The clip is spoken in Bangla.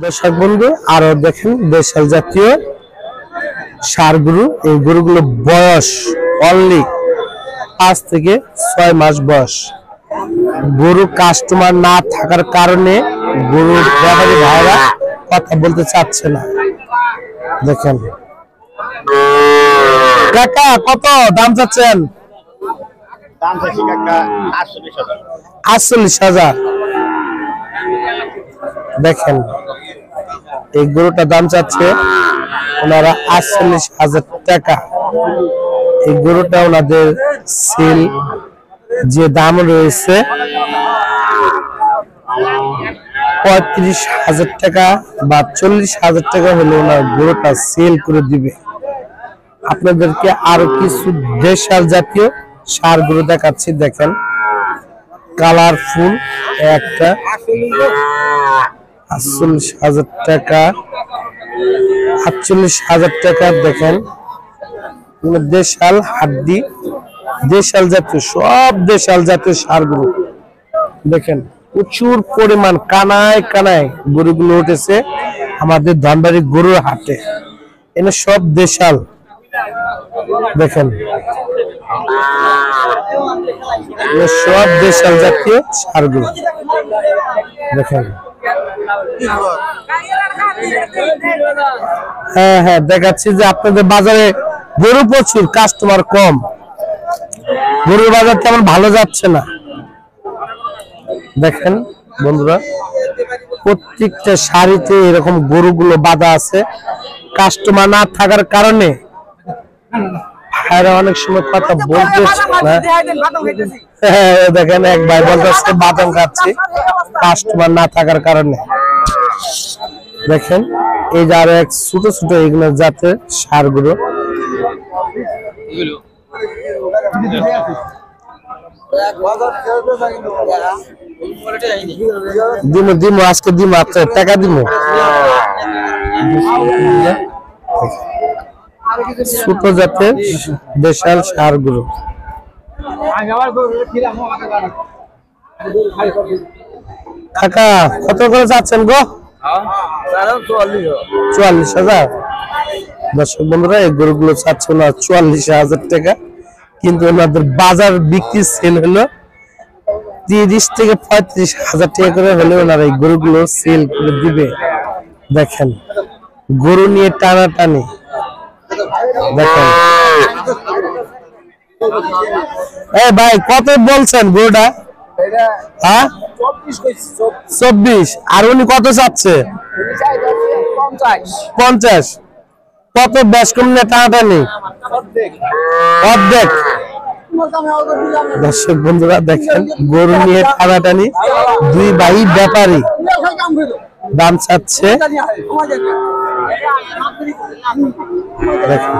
দর্শক বন্ধু আরো দেখেন দেশাল জাতীয় ষাঁড় গরু। এই গরুগুলো বয়স অনলি 5 থেকে 6 মাস বয়স। গরু কাস্টমার না থাকার কারণে গরুর ব্যাপারী ভাইরা কথা বলতে চাচ্ছে না। দেখেন কাকা কত দাম চাচ্ছেন? দাম চাচ্ছি কাকা 48,000। দেখেন এই গরুটার দাম চাচ্ছে ওনারা 48,000 টাকা। এই গরুটা ওনাদের সেল যে দাম রয়েছে 35,000 টাকা বা 40,000 টাকা হলে ওনার গরুটা সেল করে দিবে। আপনাদেরকে আরো কিছু দেশাল জাতীয় ষাঁড় গরু দেখাচ্ছি। দেখেন কালারফুল একটা 48,000 টাকা, 48,000 টাকা। দেখেন দেশাল হাড্ডি, দেশাল জাতীয় সব দেশাল জাতীয় ষাঁড় গরু। দেখেন প্রচুর পরিমাণ কানায় কানায় গরুগুলো উঠেছে আমাদের ধনবাড়ি গরুর হাটে। এনে সব দেশাল। দেখেন সব দেশাল জাতীয় ষাঁড় গরু। দেখেন হ্যাঁ দেখাচ্ছি যে আপনাদের বাজারে গরু প্রচুর, কাস্টমার কম, গরুর বাজার তেমন ভালো যাচ্ছে না। দেখেন বন্ধুরা প্রত্যেকটা শাড়িতে এরকম গরুগুলো বাঁধা আছে। কাস্টমার না থাকার কারণে ভাইরা অনেক সময় কথা বলতেছে না। দেখেন এক ভাই বলতেছে বাদাম খাচ্ছি কাস্টমার না থাকার কারণে। দেখেন এই যে আরো এক ছোট ছোট এগুলো জাতের ষাঁড় গরু। দিমু আজকে দিমু আপনার টাকা দিমু। ছোট জাতের দেশাল ষাঁড় গরু। কাকা কত করে যাচ্ছেন গো? 44,000। দর্শক বন্ধুরা এই গরুগুলো চাচ্ছে না 44,000 টাকা, কিন্তু ওনাদের বাজার বিক্রি সেল হলো 30 থেকে 35,000 টাকা করে হলে ওনারা এই গরুগুলো সেল করে দিবে। দেখেন গরু নিয়ে টানাটানি। দেখেন ভাই কত বলছেন গরুটা? হ্যাঁ 24। আর উনি কত চাচ্ছে? 50। কত বেশ কম নিয়ে টানাটানি? অর্ধেক। দর্শক বন্ধুরা দেখেন গরু নিয়ে টানাটানি, দুই ভাই ব্যাপারী দাম চাচ্ছে। দেখেন